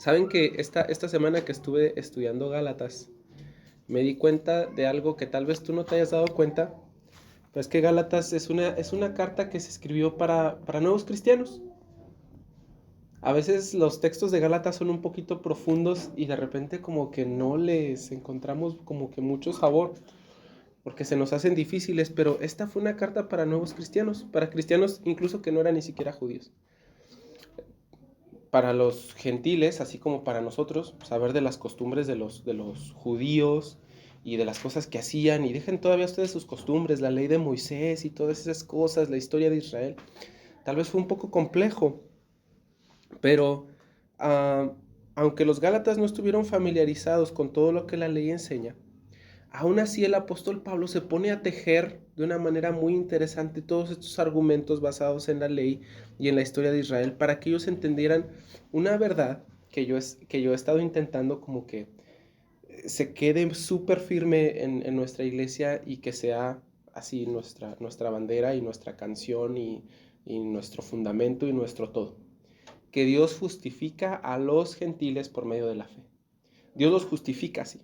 Saben que esta semana que estuve estudiando Gálatas, me di cuenta de algo que tal vez tú no te hayas dado cuenta, pero es que Gálatas es una carta que se escribió para nuevos cristianos. A veces los textos de Gálatas son un poquito profundos y de repente como que no les encontramos como que mucho sabor, porque se nos hacen difíciles, pero esta fue una carta para nuevos cristianos, para cristianos incluso que no eran ni siquiera judíos. Para los gentiles, así como para nosotros, saber de las costumbres de los judíos y de las cosas que hacían, y dejen todavía ustedes sus costumbres, la ley de Moisés y todas esas cosas, la historia de Israel. Tal vez fue un poco complejo, pero ah, aunque los gálatas no estuvieron familiarizados con todo lo que la ley enseña, aún así el apóstol Pablo se pone a tejer de una manera muy interesante todos estos argumentos basados en la ley y en la historia de Israel para que ellos entendieran una verdad que yo he estado intentando como que se quede súper firme en nuestra iglesia y que sea así nuestra bandera y nuestra canción y nuestro fundamento y nuestro todo. Que Dios justifica a los gentiles por medio de la fe. Dios los justifica así.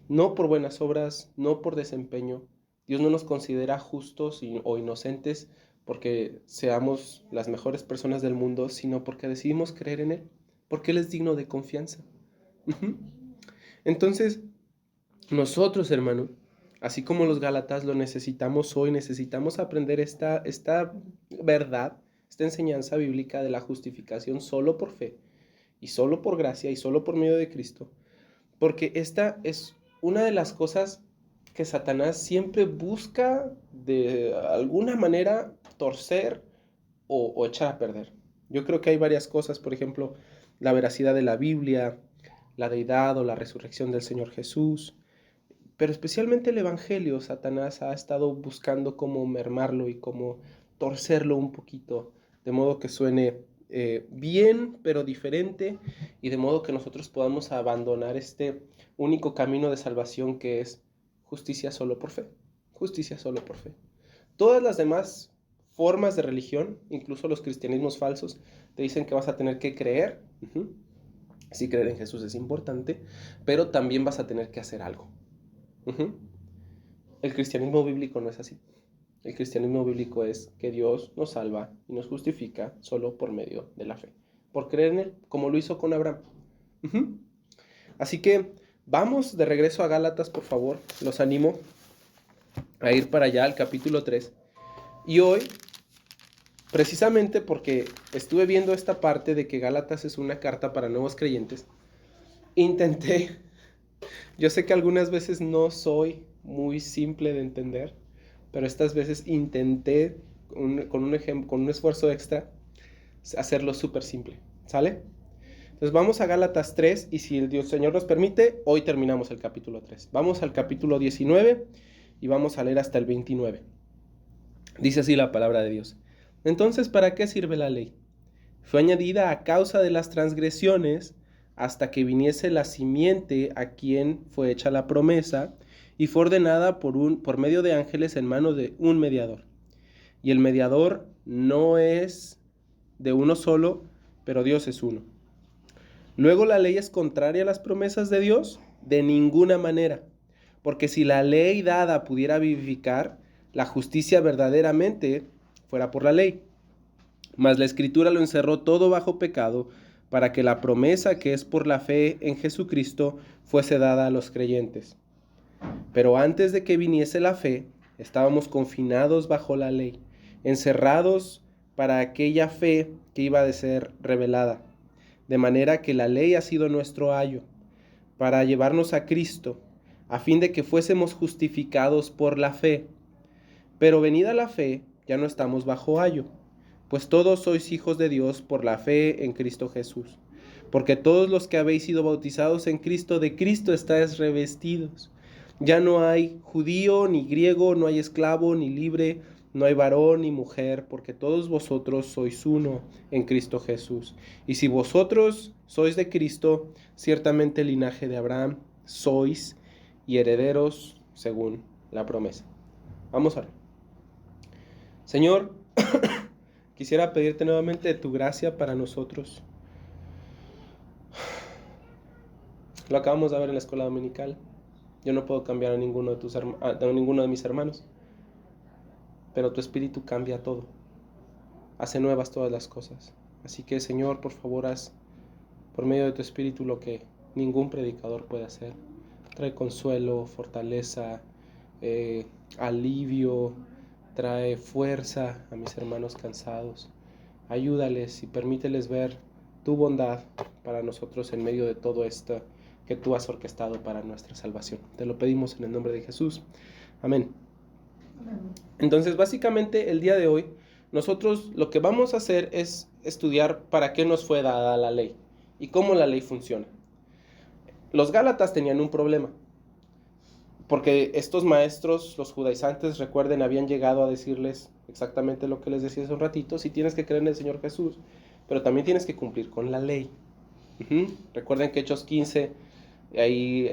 No por buenas obras, no por desempeño. Dios no nos considera justos o inocentes porque seamos las mejores personas del mundo, sino porque decidimos creer en Él, porque Él es digno de confianza. Uh-huh. Entonces, nosotros, hermano, así como los Gálatas lo necesitamos hoy, necesitamos aprender esta verdad, esta enseñanza bíblica de la justificación solo por fe y solo por gracia y solo por medio de Cristo. Porque esta es una de las cosas que Satanás siempre busca de alguna manera torcer o echar a perder. Yo creo que hay varias cosas, por ejemplo, la veracidad de la Biblia, la deidad o la resurrección del Señor Jesús, pero especialmente el Evangelio. Satanás ha estado buscando cómo mermarlo y cómo torcerlo un poquito, de modo que suene bien, pero diferente, y de modo que nosotros podamos abandonar este único camino de salvación que es justicia solo por fe. Justicia solo por fe. Todas las demás formas de religión, incluso los cristianismos falsos, te dicen que vas a tener que creer. Sí, creer en Jesús es importante, pero también vas a tener que hacer algo. El cristianismo bíblico no es así. El cristianismo bíblico es que Dios nos salva y nos justifica solo por medio de la fe, por creer en Él, como lo hizo con Abraham. Así que vamos de regreso a Gálatas, por favor. Los animo a ir para allá al capítulo 3. Y hoy, precisamente porque estuve viendo esta parte de que Gálatas es una carta para nuevos creyentes, intenté. Yo sé que algunas veces no soy muy simple de entender, pero estas veces intenté con un esfuerzo extra hacerlo súper simple. ¿Sale? Entonces vamos a Gálatas 3 y si el Señor nos permite, hoy terminamos el capítulo 3. Vamos al capítulo 19 y vamos a leer hasta el 29. Dice así la palabra de Dios. Entonces, ¿para qué sirve la ley? Fue añadida a causa de las transgresiones hasta que viniese la simiente a quien fue hecha la promesa y fue ordenada por medio de ángeles en mano de un mediador. Y el mediador no es de uno solo, pero Dios es uno. Luego, ¿la ley es contraria a las promesas de Dios? De ninguna manera, porque si la ley dada pudiera vivificar, la justicia verdaderamente fuera por la ley. Mas la Escritura lo encerró todo bajo pecado, para que la promesa que es por la fe en Jesucristo fuese dada a los creyentes. Pero antes de que viniese la fe, estábamos confinados bajo la ley, encerrados para aquella fe que iba a ser revelada. De manera que la ley ha sido nuestro ayo, para llevarnos a Cristo, a fin de que fuésemos justificados por la fe. Pero venida la fe, ya no estamos bajo ayo, pues todos sois hijos de Dios por la fe en Cristo Jesús. Porque todos los que habéis sido bautizados en Cristo, de Cristo estáis revestidos. Ya no hay judío ni griego, no hay esclavo ni libre, no hay varón ni mujer, porque todos vosotros sois uno en Cristo Jesús. Y si vosotros sois de Cristo, ciertamente el linaje de Abraham sois y herederos según la promesa. Vamos a ver. Señor, quisiera pedirte nuevamente tu gracia para nosotros. Lo acabamos de ver en la escuela dominical. Yo no puedo cambiar a ninguno de ninguno de mis hermanos, pero tu espíritu cambia todo, hace nuevas todas las cosas. Así que, Señor, por favor, haz por medio de tu espíritu lo que ningún predicador puede hacer. Trae consuelo, fortaleza, alivio, trae fuerza a mis hermanos cansados. Ayúdales y permíteles ver tu bondad para nosotros en medio de todo esto que tú has orquestado para nuestra salvación. Te lo pedimos en el nombre de Jesús. Amén. Entonces, básicamente, el día de hoy, nosotros lo que vamos a hacer es estudiar para qué nos fue dada la ley y cómo la ley funciona. Los Gálatas tenían un problema, porque estos maestros, los judaizantes, recuerden, habían llegado a decirles exactamente lo que les decía hace un ratito: si tienes que creer en el Señor Jesús, pero también tienes que cumplir con la ley. Recuerden que Hechos 15, ahí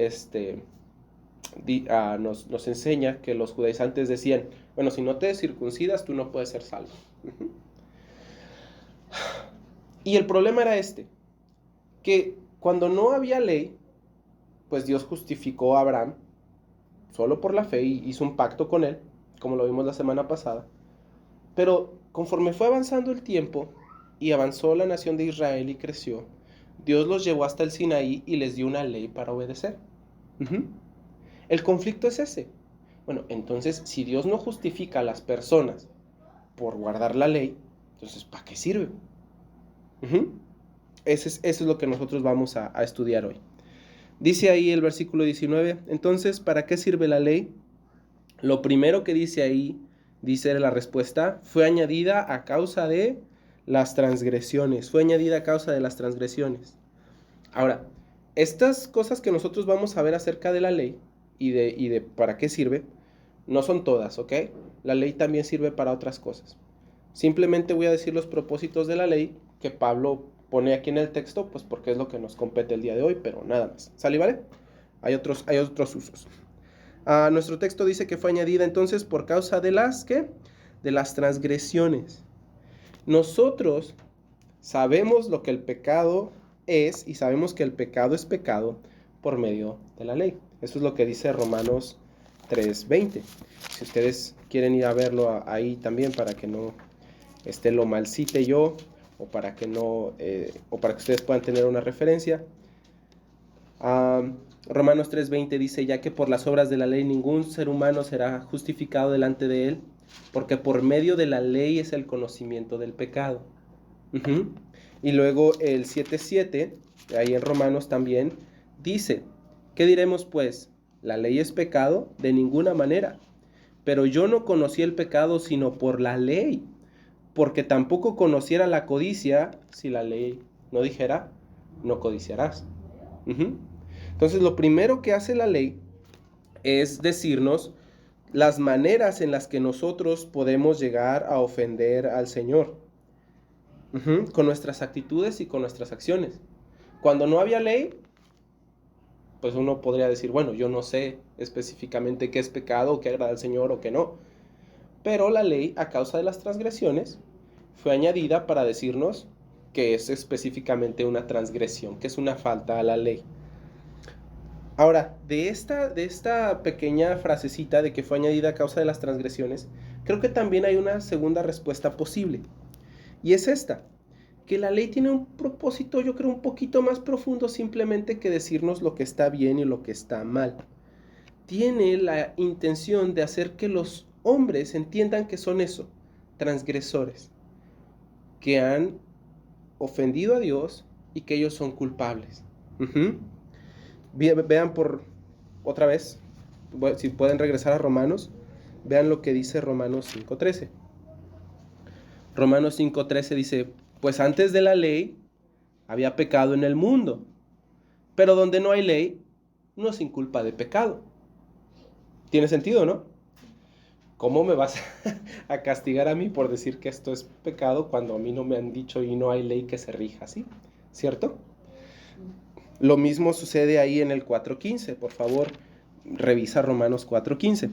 nos enseña que los judaizantes decían: bueno, si no te circuncidas, tú no puedes ser salvo. Y el problema era que cuando no había ley, pues Dios justificó a Abraham solo por la fe y hizo un pacto con él, como lo vimos la semana pasada. Pero conforme fue avanzando el tiempo y avanzó la nación de Israel y creció, Dios los llevó hasta el Sinaí y les dio una ley para obedecer. El conflicto es ese. Bueno, entonces, si Dios no justifica a las personas por guardar la ley, entonces, ¿para qué sirve? Eso es lo que nosotros vamos a estudiar hoy. Dice ahí el versículo 19, entonces, ¿para qué sirve la ley? Lo primero que dice ahí, dice la respuesta, fue añadida a causa de las transgresiones. Fue añadida a causa de las transgresiones. Ahora, estas cosas que nosotros vamos a ver acerca de la ley y de para qué sirve, no son todas, ¿ok? La ley también sirve para otras cosas. Simplemente voy a decir los propósitos de la ley que Pablo pone aquí en el texto, pues porque es lo que nos compete el día de hoy, pero nada más. ¿Sale, vale? Hay otros usos. Nuestro texto dice que fue añadida entonces por causa de las, ¿qué? De las transgresiones. Nosotros sabemos lo que el pecado es y sabemos que el pecado es pecado por medio de la ley. Eso es lo que dice Romanos 3:20. Si ustedes quieren ir a verlo ahí también para que no lo malcite yo o para que no o para que ustedes puedan tener una referencia. Romanos 3:20 dice: ya que por las obras de la ley ningún ser humano será justificado delante de él, porque por medio de la ley es el conocimiento del pecado. Y luego el 7:7, ahí en Romanos también, dice: ¿qué diremos pues? ¿La ley es pecado? De ninguna manera. Pero yo no conocí el pecado sino por la ley, porque tampoco conociera la codicia si la ley no dijera, no codiciarás. Entonces, lo primero que hace la ley es decirnos las maneras en las que nosotros podemos llegar a ofender al Señor, con nuestras actitudes y con nuestras acciones. Cuando no había ley, pues uno podría decir, bueno, yo no sé específicamente qué es pecado, o qué agrada al Señor o qué no. Pero la ley, a causa de las transgresiones, fue añadida para decirnos que es específicamente una transgresión, que es una falta a la ley. Ahora, de esta pequeña frasecita de que fue añadida a causa de las transgresiones, creo que también hay una segunda respuesta posible. Y es esta, que la ley tiene un propósito, yo creo, un poquito más profundo simplemente que decirnos lo que está bien y lo que está mal. Tiene la intención de hacer que los hombres entiendan que son eso, transgresores, que han ofendido a Dios y que ellos son culpables. Vean por otra vez, si pueden regresar a Romanos, vean lo que dice Romanos 5:13. Romanos 5:13 dice: pues antes de la ley había pecado en el mundo, pero donde no hay ley, no es sin culpa de pecado. ¿Tiene sentido, no? ¿Cómo me vas a castigar a mí por decir que esto es pecado cuando a mí no me han dicho y no hay ley que se rija así? ¿Cierto? Lo mismo sucede ahí en el 4:15. Por favor, revisa Romanos 4:15.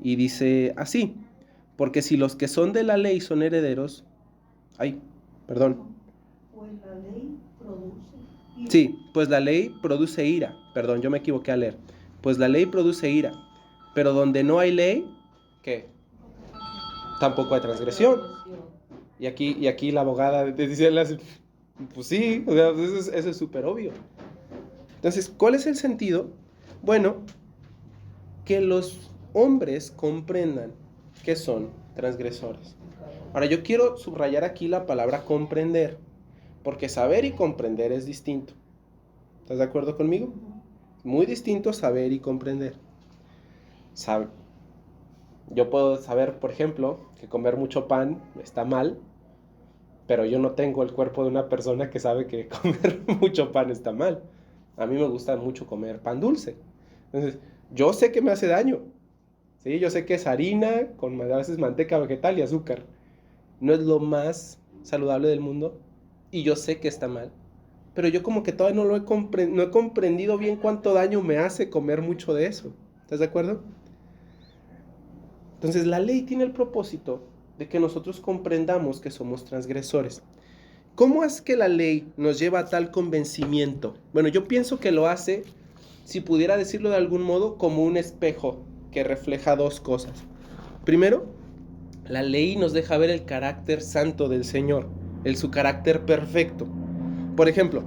Y dice así: porque si los que son de la ley son herederos... Pues la ley produce. Sí, pues la ley produce ira. Perdón, yo me equivoqué al leer. Pues la ley produce ira. Pero donde no hay ley, ¿qué? Tampoco hay transgresión. Y aquí la abogada te dice, pues sí, o sea, eso es súper obvio. Entonces, ¿cuál es el sentido? Bueno, que los hombres comprendan que son transgresores. Ahora, yo quiero subrayar aquí la palabra comprender, porque saber y comprender es distinto. ¿Estás de acuerdo conmigo? Muy distinto saber y comprender. Sabe. Yo puedo saber, por ejemplo, que comer mucho pan está mal, pero yo no tengo el cuerpo de una persona que sabe que comer mucho pan está mal. A mí me gusta mucho comer pan dulce. Entonces, yo sé que me hace daño. ¿Sí? Yo sé que es harina con a veces manteca vegetal y azúcar. No es lo más saludable del mundo y yo sé que está mal. Pero yo como que todavía no he comprendido bien cuánto daño me hace comer mucho de eso. ¿Estás de acuerdo? Entonces la ley tiene el propósito de que nosotros comprendamos que somos transgresores. ¿Cómo es que la ley nos lleva a tal convencimiento? Bueno, yo pienso que lo hace, si pudiera decirlo de algún modo, como un espejo que refleja dos cosas. Primero, la ley nos deja ver el carácter santo del Señor, su carácter perfecto. Por ejemplo,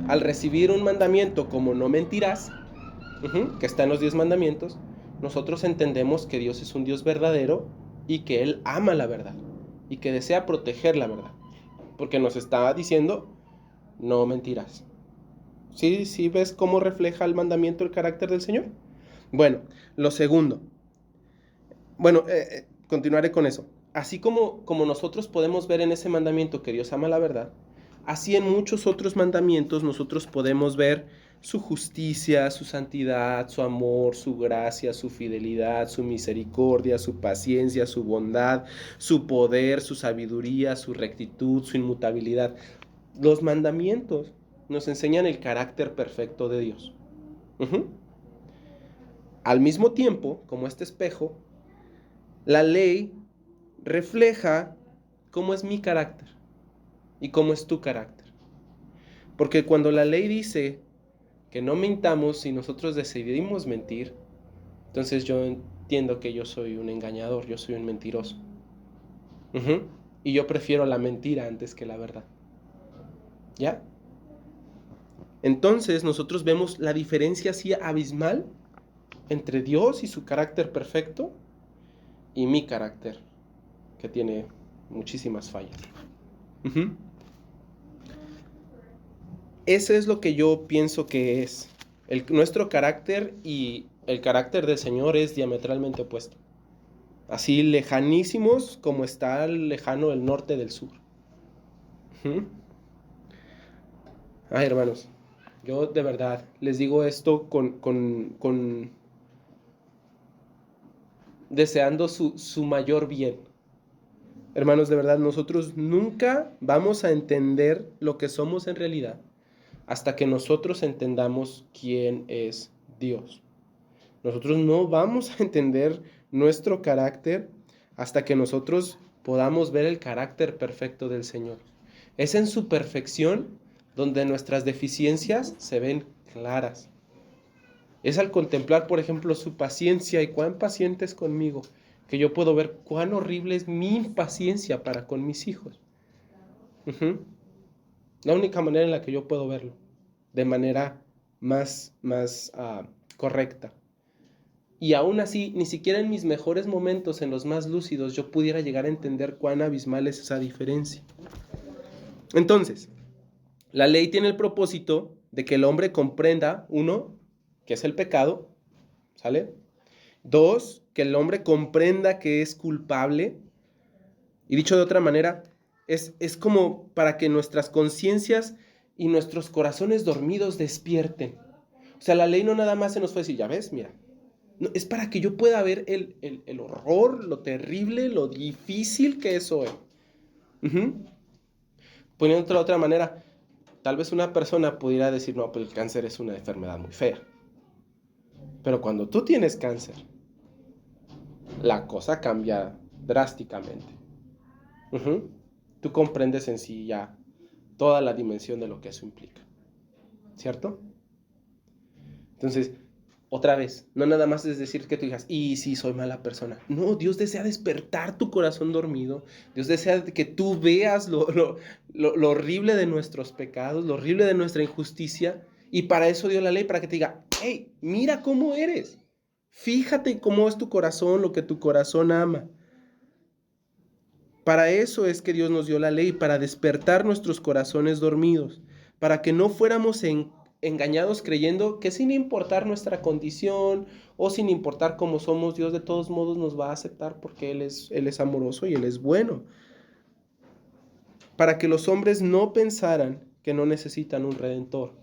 al recibir un mandamiento como no mentirás, que está en los 10 mandamientos, nosotros entendemos que Dios es un Dios verdadero y que Él ama la verdad y que desea proteger la verdad. Porque nos está diciendo, no mentirás. ¿Sí, sí ves cómo refleja el mandamiento el carácter del Señor? Bueno, lo segundo. Bueno, continuaré con eso. Así como nosotros podemos ver en ese mandamiento que Dios ama la verdad, así en muchos otros mandamientos nosotros podemos ver su justicia, su santidad, su amor, su gracia, su fidelidad, su misericordia, su paciencia, su bondad, su poder, su sabiduría, su rectitud, su inmutabilidad. Los mandamientos nos enseñan el carácter perfecto de Dios. Uh-huh. Al mismo tiempo, como este espejo, la ley refleja cómo es mi carácter y cómo es tu carácter. Porque cuando la ley dice que no mintamos y nosotros decidimos mentir, entonces yo entiendo que yo soy un engañador, yo soy un mentiroso. Y yo prefiero la mentira antes que la verdad. ¿Ya? Entonces nosotros vemos la diferencia así abismal entre Dios y su carácter perfecto y mi carácter, que tiene muchísimas fallas. Eso es lo que yo pienso que es. Nuestro carácter y el carácter del Señor es diametralmente opuesto. Así lejanísimos como está lejano el norte del sur. Ay, hermanos, yo de verdad les digo esto con deseando su mayor bien. Hermanos, de verdad, nosotros nunca vamos a entender lo que somos en realidad hasta que nosotros entendamos quién es Dios. Nosotros no vamos a entender nuestro carácter hasta que nosotros podamos ver el carácter perfecto del Señor. Es en su perfección donde nuestras deficiencias se ven claras. Es al contemplar, por ejemplo, su paciencia y cuán paciente es conmigo, que yo puedo ver cuán horrible es mi impaciencia para con mis hijos. La única manera en la que yo puedo verlo, de manera más correcta. Y aún así, ni siquiera en mis mejores momentos, en los más lúcidos, yo pudiera llegar a entender cuán abismal es esa diferencia. Entonces, la ley tiene el propósito de que el hombre comprenda, uno, que es el pecado, ¿sale? Dos, que el hombre comprenda que es culpable. Y dicho de otra manera, es como para que nuestras conciencias y nuestros corazones dormidos despierten. O sea, la ley no nada más se nos fue a decir, ya ves, mira. No, es para que yo pueda ver el horror, lo terrible, lo difícil que es hoy. Poniéndolo de otra manera, tal vez una persona pudiera decir, no, pues el cáncer es una enfermedad muy fea. Pero cuando tú tienes cáncer, la cosa cambia drásticamente. Tú comprendes en sí ya toda la dimensión de lo que eso implica. ¿cierto? Entonces, otra vez, no nada más es decir que tú digas, y sí, soy mala persona. No, Dios desea despertar tu corazón dormido. Dios desea que tú veas lo horrible de nuestros pecados, lo horrible de nuestra injusticia. Y para eso dio la ley, para que te diga, hey, mira cómo eres. Fíjate cómo es tu corazón, lo que tu corazón ama. Para eso es que Dios nos dio la ley, para despertar nuestros corazones dormidos, para que no fuéramos engañados creyendo que sin importar nuestra condición o sin importar cómo somos, Dios de todos modos nos va a aceptar porque Él es amoroso y Él es bueno. Para que los hombres no pensaran que no necesitan un redentor.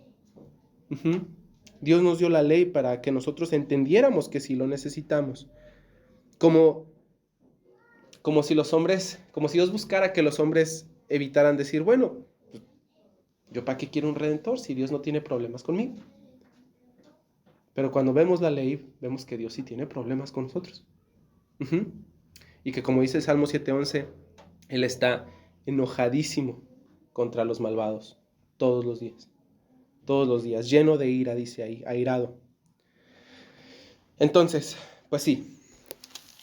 Dios nos dio la ley para que nosotros entendiéramos que sí lo necesitamos. Como si los hombres, como si Dios buscara que los hombres evitaran decir, bueno, ¿yo para qué quiero un redentor si Dios no tiene problemas conmigo? Pero cuando vemos la ley, vemos que Dios sí tiene problemas con nosotros. Y que como dice el Salmo 7:11, Él está enojadísimo contra los malvados todos los días. Todos los días, lleno de ira, dice ahí, airado. Entonces, pues sí,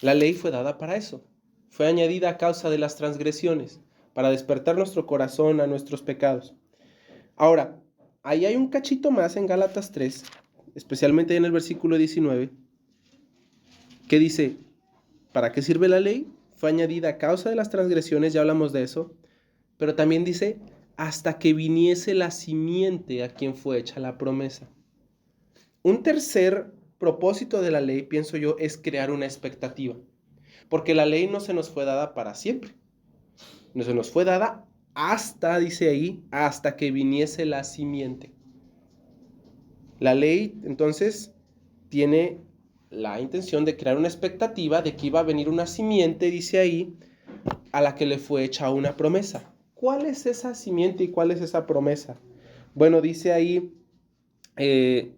la ley fue dada para eso. Fue añadida a causa de las transgresiones, para despertar nuestro corazón a nuestros pecados. Ahora, ahí hay un cachito más en Gálatas 3, especialmente en el versículo 19, que dice, ¿para qué sirve la ley? Fue añadida a causa de las transgresiones, ya hablamos de eso, pero también dice, hasta que viniese la simiente a quien fue hecha la promesa. Un tercer propósito de la ley, pienso yo, es crear una expectativa. Porque la ley no se nos fue dada para siempre. No se nos fue dada hasta, dice ahí, hasta que viniese la simiente. La ley, entonces, tiene la intención de crear una expectativa de que iba a venir una simiente, dice ahí, a la que le fue hecha una promesa. ¿Cuál es esa simiente y cuál es esa promesa? Bueno, dice ahí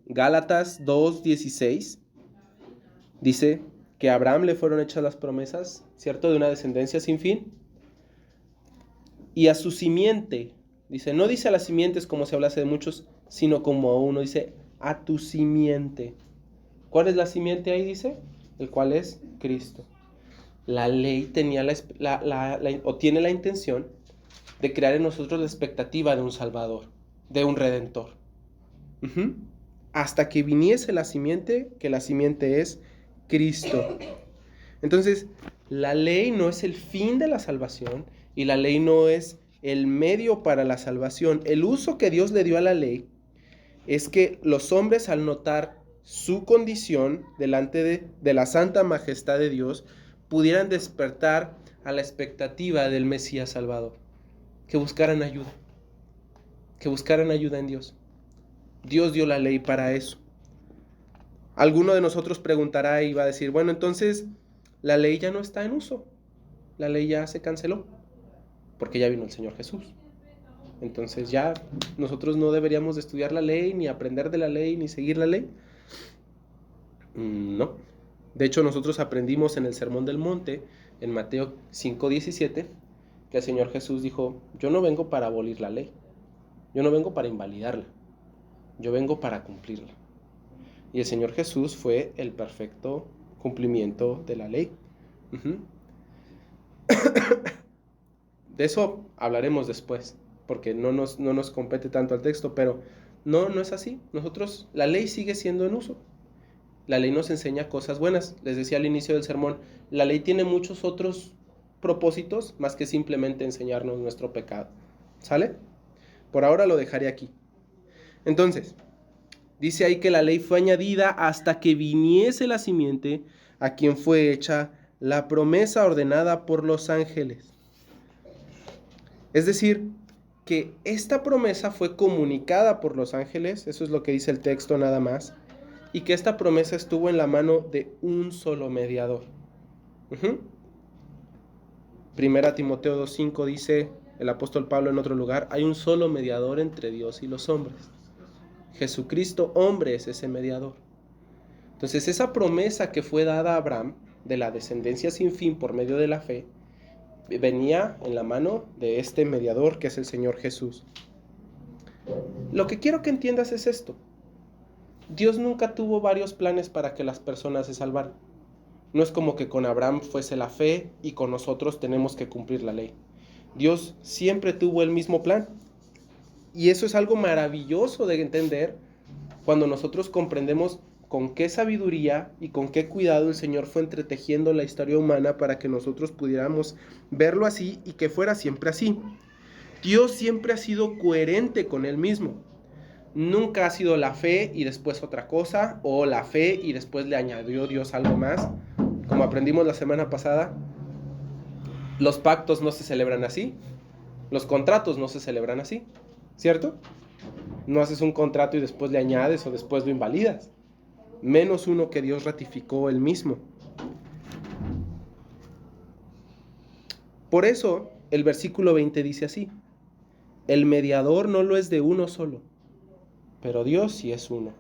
Gálatas 2:16, dice que a Abraham le fueron hechas las promesas, ¿cierto? De una descendencia sin fin. Y a su simiente, dice, no dice a las simientes como se hablase de muchos, sino como a uno, dice, a tu simiente. ¿Cuál es la simiente ahí, dice? El cual es Cristo. La ley tenía tiene la intención de crear en nosotros la expectativa de un Salvador, de un Redentor. Hasta que viniese la simiente, que la simiente es Cristo. Entonces, la ley no es el fin de la salvación y la ley no es el medio para la salvación. El uso que Dios le dio a la ley es que los hombres, al notar su condición delante de la santa majestad de Dios, pudieran despertar a la expectativa del Mesías Salvador, que buscaran ayuda en Dios. Dios dio la ley para eso. Alguno de nosotros preguntará y va a decir, bueno, entonces la ley ya no está en uso, la ley ya se canceló, porque ya vino el Señor Jesús. Entonces ya nosotros no deberíamos de estudiar la ley, ni aprender de la ley, ni seguir la ley. No. De hecho, nosotros aprendimos en el Sermón del Monte, en Mateo 5:17, que el Señor Jesús dijo, yo no vengo para abolir la ley, yo no vengo para invalidarla, yo vengo para cumplirla. Y el Señor Jesús fue el perfecto cumplimiento de la ley. De eso hablaremos después, porque no nos compete tanto al texto, pero no es así. Nosotros, la ley sigue siendo en uso. La ley nos enseña cosas buenas. Les decía al inicio del sermón, la ley tiene muchos otros propósitos más que simplemente enseñarnos nuestro pecado. ¿Sale? Por ahora lo dejaré aquí. Entonces, dice ahí que la ley fue añadida hasta que viniese la simiente a quien fue hecha la promesa ordenada por los ángeles. Es decir, que esta promesa fue comunicada por los ángeles, eso es lo que dice el texto nada más, y que esta promesa estuvo en la mano de un solo mediador. Primera Timoteo 2:5 dice el apóstol Pablo en otro lugar, hay un solo mediador entre Dios y los hombres. Jesucristo, hombre, es ese mediador. Entonces, esa promesa que fue dada a Abraham, de la descendencia sin fin por medio de la fe, venía en la mano de este mediador que es el Señor Jesús. Lo que quiero que entiendas es esto. Dios nunca tuvo varios planes para que las personas se salvaran. No es como que con Abraham fuese la fe y con nosotros tenemos que cumplir la ley. Dios siempre tuvo el mismo plan. Y eso es algo maravilloso de entender cuando nosotros comprendemos con qué sabiduría y con qué cuidado el Señor fue entretejiendo la historia humana para que nosotros pudiéramos verlo así y que fuera siempre así. Dios siempre ha sido coherente con Él mismo. Nunca ha sido la fe y después otra cosa, o la fe y después le añadió Dios algo más. Como aprendimos la semana pasada, los pactos no se celebran así, los contratos no se celebran así, ¿cierto? No haces un contrato y después le añades o después lo invalidas. Menos uno que Dios ratificó Él mismo. Por eso el versículo 20 dice así: el mediador no lo es de uno solo, pero Dios sí es uno.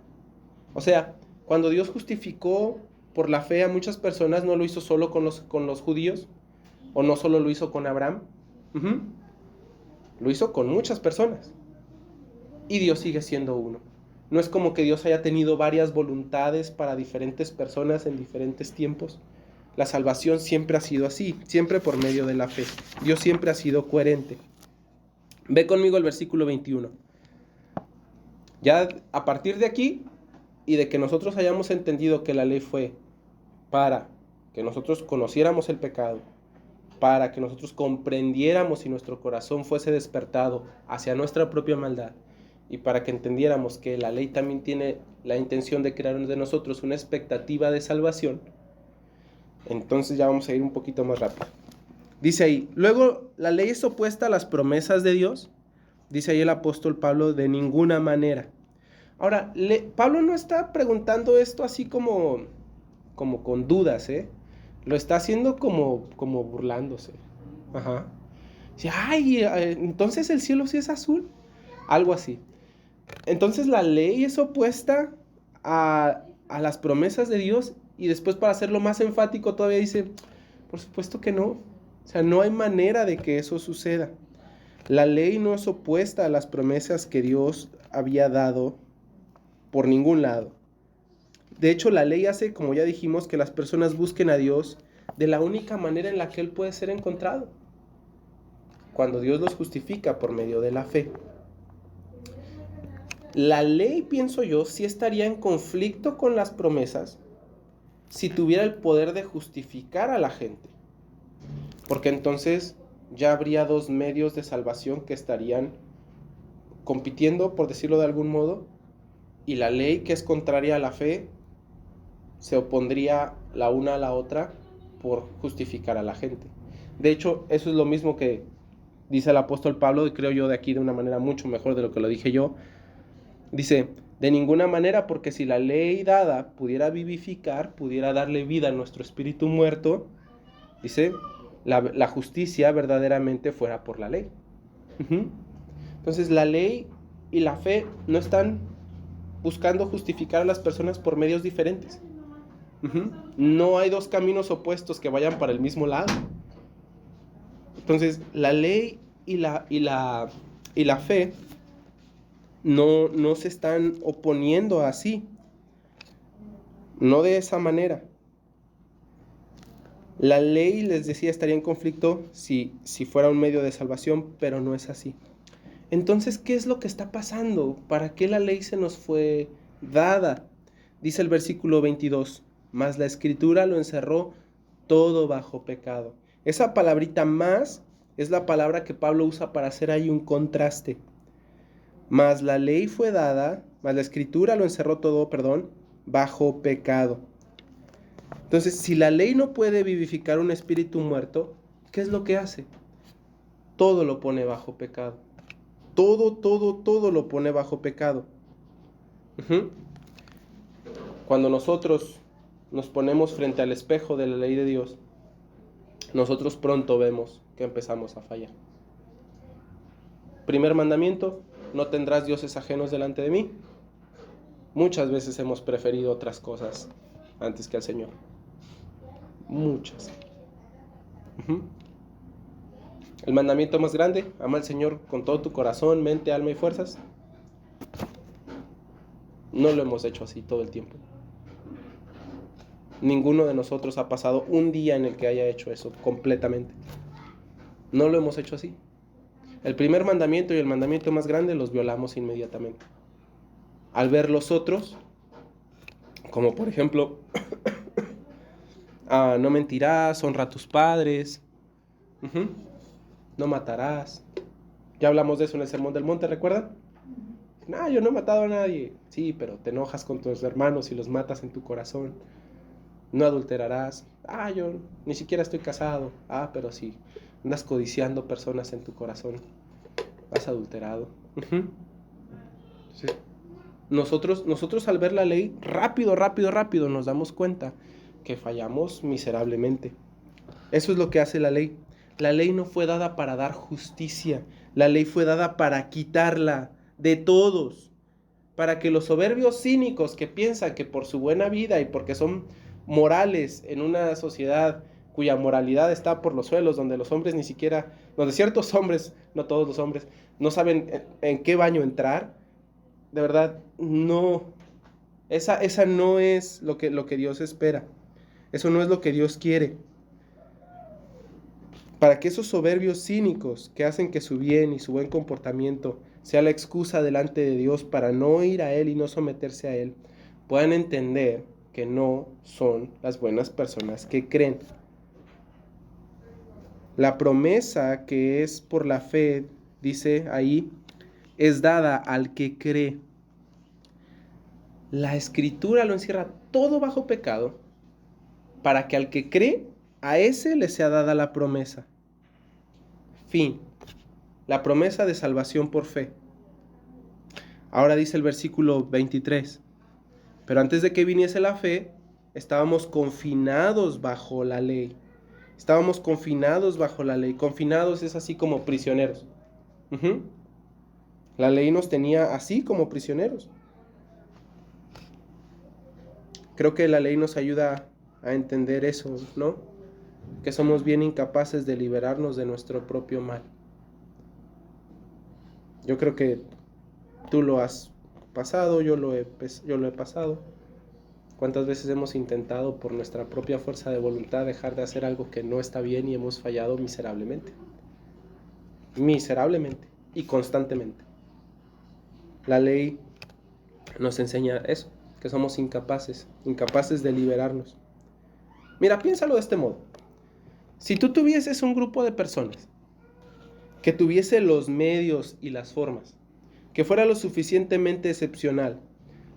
O sea, cuando Dios justificó por la fe a muchas personas, no lo hizo solo con los judíos, o no solo lo hizo con Abraham. Lo hizo con muchas personas. Y Dios sigue siendo uno. No es como que Dios haya tenido varias voluntades para diferentes personas en diferentes tiempos. La salvación siempre ha sido así, siempre por medio de la fe. Dios siempre ha sido coherente. Ve conmigo el versículo 21. Ya a partir de aquí y de que nosotros hayamos entendido que la ley fue para que nosotros conociéramos el pecado, para que nosotros comprendiéramos y nuestro corazón fuese despertado hacia nuestra propia maldad, y para que entendiéramos que la ley también tiene la intención de crear de nosotros una expectativa de salvación, entonces ya vamos a ir un poquito más rápido. Dice ahí, luego la ley es opuesta a las promesas de Dios. Dice ahí el apóstol Pablo, de ninguna manera. Ahora, Pablo no está preguntando esto así como con dudas, ¿eh? Lo está haciendo como burlándose. Ajá. Sí, ay, entonces el cielo sí es azul. Algo así. Entonces la ley es opuesta a las promesas de Dios, y después, para hacerlo más enfático, todavía dice, por supuesto que no. O sea, no hay manera de que eso suceda. La ley no es opuesta a las promesas que Dios había dado por ningún lado. De hecho, la ley hace, como ya dijimos, que las personas busquen a Dios de la única manera en la que Él puede ser encontrado, cuando Dios los justifica por medio de la fe. La ley, pienso yo, sí estaría en conflicto con las promesas si tuviera el poder de justificar a la gente, porque entonces ya habría dos medios de salvación que estarían compitiendo, por decirlo de algún modo, y la ley, que es contraria a la fe, se opondría la una a la otra por justificar a la gente. De hecho, eso es lo mismo que dice el apóstol Pablo, y creo yo de aquí de una manera mucho mejor de lo que lo dije yo. Dice, de ninguna manera, porque si la ley dada pudiera vivificar, pudiera darle vida a nuestro espíritu muerto, dice, la justicia verdaderamente fuera por la ley. Entonces la ley y la fe no están buscando justificar a las personas por medios diferentes. No hay dos caminos opuestos que vayan para el mismo lado. Entonces la ley y la fe no se están oponiendo así, no de esa manera. La ley, les decía, estaría en conflicto si fuera un medio de salvación, pero no es así. Entonces, ¿qué es lo que está pasando? ¿Para qué la ley se nos fue dada? Dice el versículo 22, mas la escritura lo encerró todo bajo pecado. Esa palabrita más es la palabra que Pablo usa para hacer ahí un contraste. Mas la ley fue dada, mas la escritura lo encerró todo, bajo pecado. Entonces, si la ley no puede vivificar un espíritu muerto, ¿qué es lo que hace? Todo lo pone bajo pecado. Todo lo pone bajo pecado. Cuando nosotros nos ponemos frente al espejo de la ley de Dios, nosotros pronto vemos que empezamos a fallar. Primer mandamiento, no tendrás dioses ajenos delante de mí. Muchas veces hemos preferido otras cosas antes que al Señor. Muchas. El mandamiento más grande, ama al Señor con todo tu corazón, mente, alma y fuerzas. No lo hemos hecho así todo el tiempo. Ninguno de nosotros ha pasado un día en el que haya hecho eso completamente. No lo hemos hecho así. El primer mandamiento y el mandamiento más grande los violamos inmediatamente. Al ver los otros, como por ejemplo, no mentirás, honra a tus padres, no matarás. Ya hablamos de eso en el Sermón del Monte, ¿recuerdan? Yo no he matado a nadie. Sí, pero te enojas con tus hermanos y los matas en tu corazón. No adulterarás. Yo ni siquiera estoy casado. Pero sí, andas codiciando personas en tu corazón. Has adulterado. Sí. Nosotros al ver la ley, rápido nos damos cuenta que fallamos miserablemente. Eso es lo que hace la ley. La ley no fue dada para dar justicia. La ley fue dada para quitarla de todos. Para que los soberbios cínicos que piensan que por su buena vida y porque son morales en una sociedad cuya moralidad está por los suelos, donde los hombres ni siquiera, donde ciertos hombres, no todos los hombres, no saben en qué baño entrar, de verdad, no, esa no es lo que Dios espera. Eso no es lo que Dios quiere. Para que esos soberbios cínicos que hacen que su bien y su buen comportamiento sea la excusa delante de Dios para no ir a Él y no someterse a Él, puedan entender que no son las buenas personas que creen. La promesa que es por la fe, dice ahí, es dada al que cree. La Escritura lo encierra todo bajo pecado para que al que cree, a ese le sea dada la promesa. Fin. La promesa de salvación por fe. Ahora dice el versículo 23. Pero antes de que viniese la fe, estábamos confinados bajo la ley. Estábamos confinados bajo la ley. Confinados es así como prisioneros. La ley nos tenía así como prisioneros. Creo que la ley nos ayuda a entender eso, ¿no? Que somos bien incapaces de liberarnos de nuestro propio mal. Yo creo que tú lo has pasado, yo lo he pasado. ¿Cuántas veces hemos intentado por nuestra propia fuerza de voluntad dejar de hacer algo que no está bien y hemos fallado miserablemente? Miserablemente y constantemente. La ley nos enseña eso, que somos incapaces de liberarnos. Mira, piénsalo de este modo. Si tú tuvieses un grupo de personas que tuviese los medios y las formas, que fuera lo suficientemente excepcional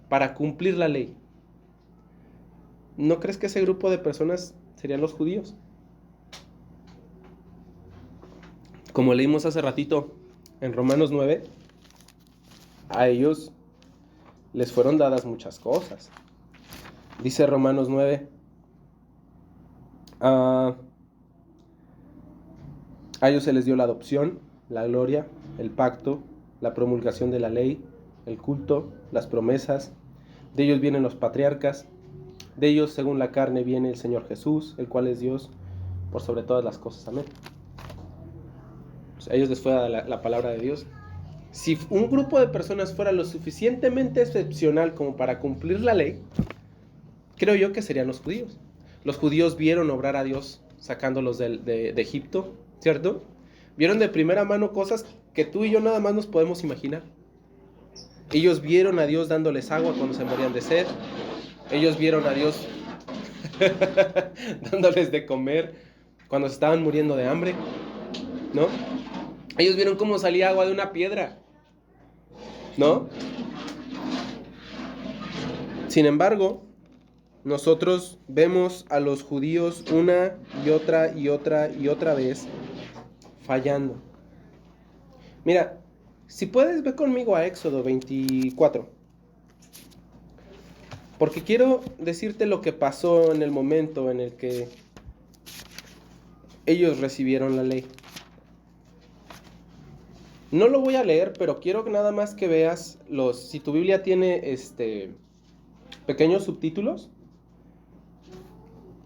para cumplir la ley, ¿no crees que ese grupo de personas serían los judíos? Como leímos hace ratito en Romanos 9, a ellos les fueron dadas muchas cosas. Dice Romanos 9, a ellos se les dio la adopción, la gloria, el pacto, la promulgación de la ley, el culto, las promesas. De ellos vienen los patriarcas. De ellos, según la carne, viene el Señor Jesús, el cual es Dios por sobre todas las cosas. Amén. Pues a ellos les fue dada la palabra de Dios. Si un grupo de personas fuera lo suficientemente excepcional como para cumplir la ley, creo yo que serían los judíos. Los judíos vieron obrar a Dios sacándolos de Egipto, ¿cierto? Vieron de primera mano cosas que tú y yo nada más nos podemos imaginar. Ellos vieron a Dios dándoles agua cuando se morían de sed. Ellos vieron a Dios dándoles de comer cuando se estaban muriendo de hambre, ¿no? Ellos vieron cómo salía agua de una piedra, ¿no? Sin embargo, nosotros vemos a los judíos una y otra vez fallando. Mira, si puedes, ve conmigo a Éxodo 24. Porque quiero decirte lo que pasó en el momento en el que ellos recibieron la ley. No lo voy a leer, pero quiero nada más que veas si tu Biblia tiene pequeños subtítulos,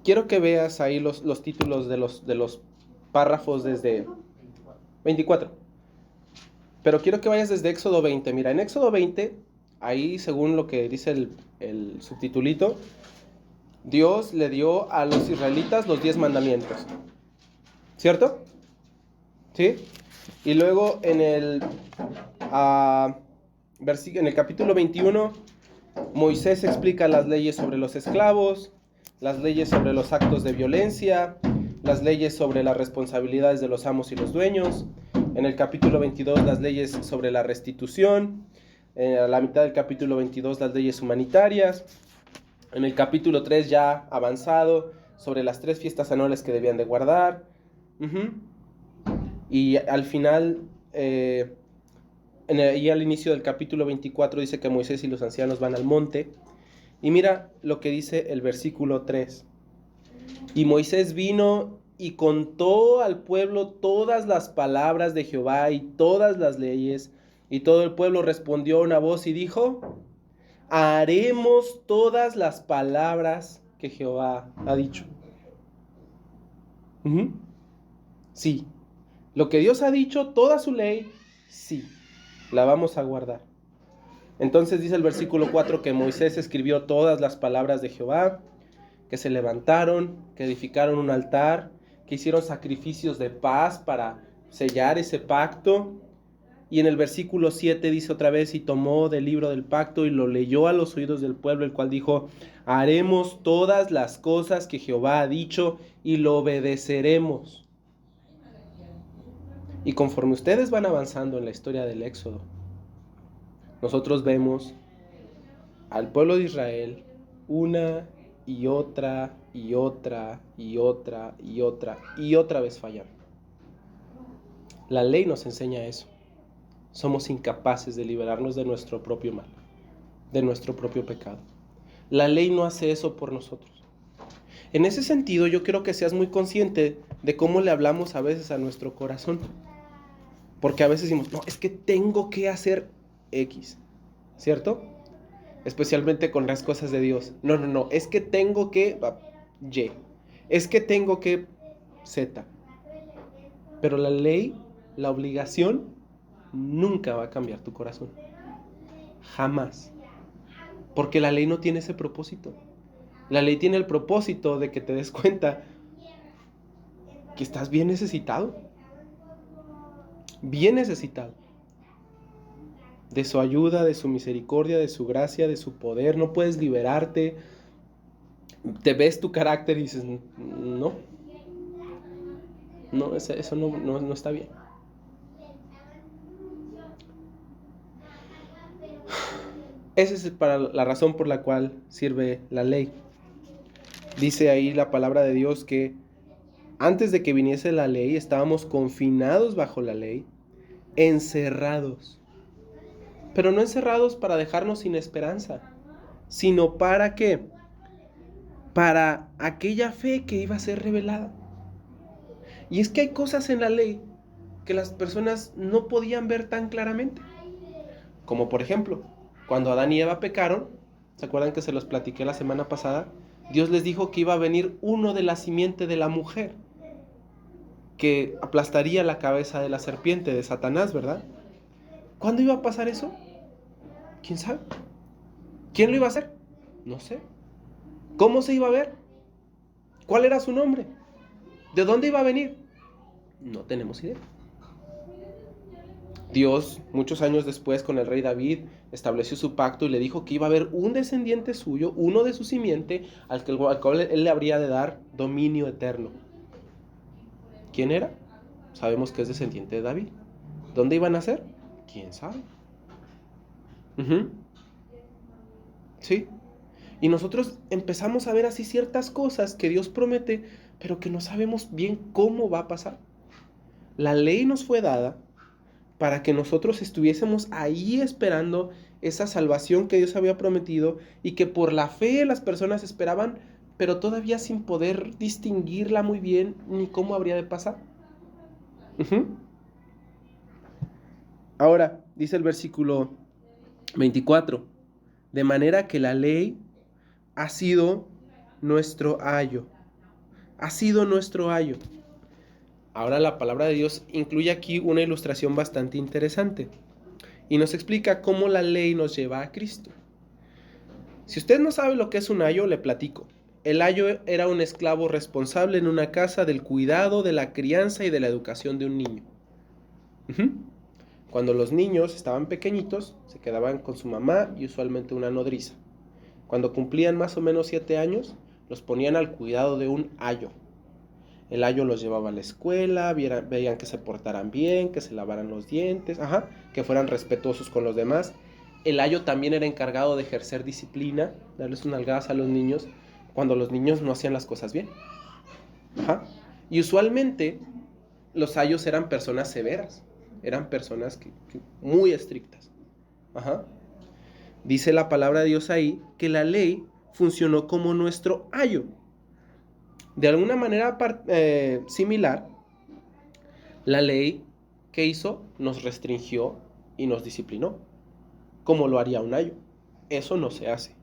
quiero que veas ahí los títulos de los párrafos desde 24. Pero quiero que vayas desde Éxodo 20. Mira, en Éxodo 20 ahí según lo que dice el subtitulito, Dios le dio a los israelitas los 10 mandamientos, ¿cierto? ¿Sí? Y luego en el capítulo 21, Moisés explica las leyes sobre los esclavos, las leyes sobre los actos de violencia, las leyes sobre las responsabilidades de los amos y los dueños. En el capítulo 22, las leyes sobre la restitución. A la mitad del capítulo 22, las leyes humanitarias. En el capítulo 3, ya avanzado, sobre las 3 fiestas anuales que debían de guardar. Y al final, y al inicio del capítulo 24, dice que Moisés y los ancianos van al monte. Y mira lo que dice el versículo 3. Y Moisés vino y contó al pueblo todas las palabras de Jehová y todas las leyes. Y todo el pueblo respondió a una voz y dijo: haremos todas las palabras que Jehová ha dicho. Sí, lo que Dios ha dicho, toda su ley, sí, la vamos a guardar. Entonces dice el versículo 4 que Moisés escribió todas las palabras de Jehová, que se levantaron, que edificaron un altar, que hicieron sacrificios de paz para sellar ese pacto. Y en el versículo 7 dice otra vez: y tomó del libro del pacto y lo leyó a los oídos del pueblo, el cual dijo: haremos todas las cosas que Jehová ha dicho y lo obedeceremos. Y conforme ustedes van avanzando en la historia del Éxodo, nosotros vemos al pueblo de Israel una y otra y otra y otra y otra y otra vez fallando. La ley nos enseña eso. Somos incapaces de liberarnos de nuestro propio mal, de nuestro propio pecado. La ley no hace eso por nosotros. En ese sentido, yo quiero que seas muy consciente de cómo le hablamos a veces a nuestro corazón. Porque a veces decimos: no, es que tengo que hacer X, ¿cierto? Especialmente con las cosas de Dios. No, es que tengo que Y. Es que tengo que Z. Pero la ley, la obligación, nunca va a cambiar tu corazón. Jamás. Porque la ley no tiene ese propósito. La ley tiene el propósito de que te des cuenta que estás bien necesitado. Bien necesitado. De su ayuda, de su misericordia, de su gracia, de su poder. No puedes liberarte. Te ves tu carácter y dices: no. No, eso no está bien. Esa es la razón por la cual sirve la ley. Dice ahí la palabra de Dios que antes de que viniese la ley estábamos confinados bajo la ley, encerrados. Pero no encerrados para dejarnos sin esperanza, sino ¿para qué? Para aquella fe que iba a ser revelada. Y es que hay cosas en la ley que las personas no podían ver tan claramente. Como por ejemplo, cuando Adán y Eva pecaron, ¿se acuerdan que se los platiqué la semana pasada? Dios les dijo que iba a venir uno de la simiente de la mujer, que aplastaría la cabeza de la serpiente, de Satanás, ¿verdad? ¿Cuándo iba a pasar eso? ¿Quién sabe? ¿Quién lo iba a hacer? No sé. ¿Cómo se iba a ver? ¿Cuál era su nombre? ¿De dónde iba a venir? No tenemos idea. Dios, muchos años después, con el rey David, estableció su pacto y le dijo que iba a haber un descendiente suyo, uno de su simiente, al cual él le habría de dar dominio eterno. ¿Quién era? Sabemos que es descendiente de David. ¿Dónde iban a nacer? ¿Quién sabe? Sí. Y nosotros empezamos a ver así ciertas cosas que Dios promete, pero que no sabemos bien cómo va a pasar. La ley nos fue dada para que nosotros estuviésemos ahí esperando esa salvación que Dios había prometido y que por la fe las personas esperaban, pero todavía sin poder distinguirla muy bien ni cómo habría de pasar. Ahora, dice el versículo 24, de manera que la ley ha sido nuestro ayo. Ha sido nuestro ayo. Ahora la palabra de Dios incluye aquí una ilustración bastante interesante. y nos explica cómo la ley nos lleva a Cristo. Si usted no sabe lo que es un ayo, le platico. El ayo era un esclavo responsable en una casa del cuidado, de la crianza y de la educación de un niño. Cuando los niños estaban pequeñitos, se quedaban con su mamá y usualmente una nodriza. Cuando cumplían más o menos 7 años, los ponían al cuidado de un ayo. El ayo los llevaba a la escuela, veían que se portaran bien, que se lavaran los dientes, que fueran respetuosos con los demás. El ayo también era encargado de ejercer disciplina, darles unas nalgadas a los niños cuando los niños no hacían las cosas bien. Y usualmente los ayos eran personas severas, eran personas muy estrictas. Dice la palabra de Dios ahí que la ley funcionó como nuestro ayo. De alguna manera similar, la ley que hizo nos restringió y nos disciplinó, como lo haría un ayo. Eso no se hace.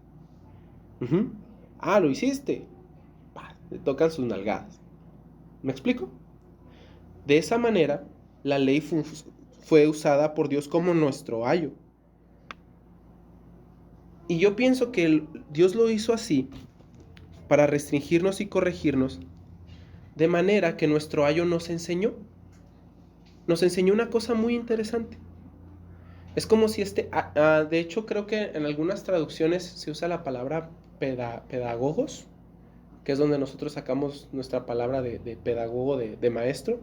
Lo hiciste. Le tocan sus nalgadas. ¿Me explico? De esa manera, la ley fue usada por Dios como nuestro ayo. Y yo pienso que Dios lo hizo así para restringirnos y corregirnos, de manera que nuestro ayo nos enseñó una cosa muy interesante. Es como si de hecho creo que en algunas traducciones se usa la palabra pedagogos, que es donde nosotros sacamos nuestra palabra de pedagogo, de maestro.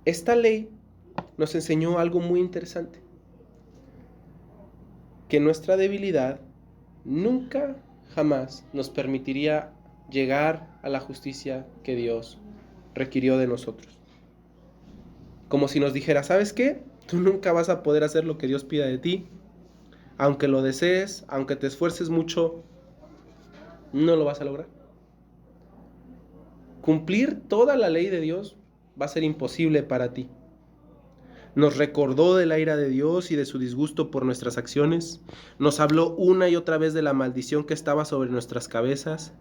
Esta ley nos enseñó algo muy interesante, que nuestra debilidad nunca, jamás nos permitiría llegar a la justicia que Dios requirió de nosotros. Como si nos dijera, ¿sabes qué? Tú nunca vas a poder hacer lo que Dios pida de ti. Aunque lo desees, aunque te esfuerces mucho, no lo vas a lograr. Cumplir toda la ley de Dios va a ser imposible para ti. Nos recordó de la ira de Dios y de su disgusto por nuestras acciones. Nos habló una y otra vez de la maldición que estaba sobre nuestras cabezas.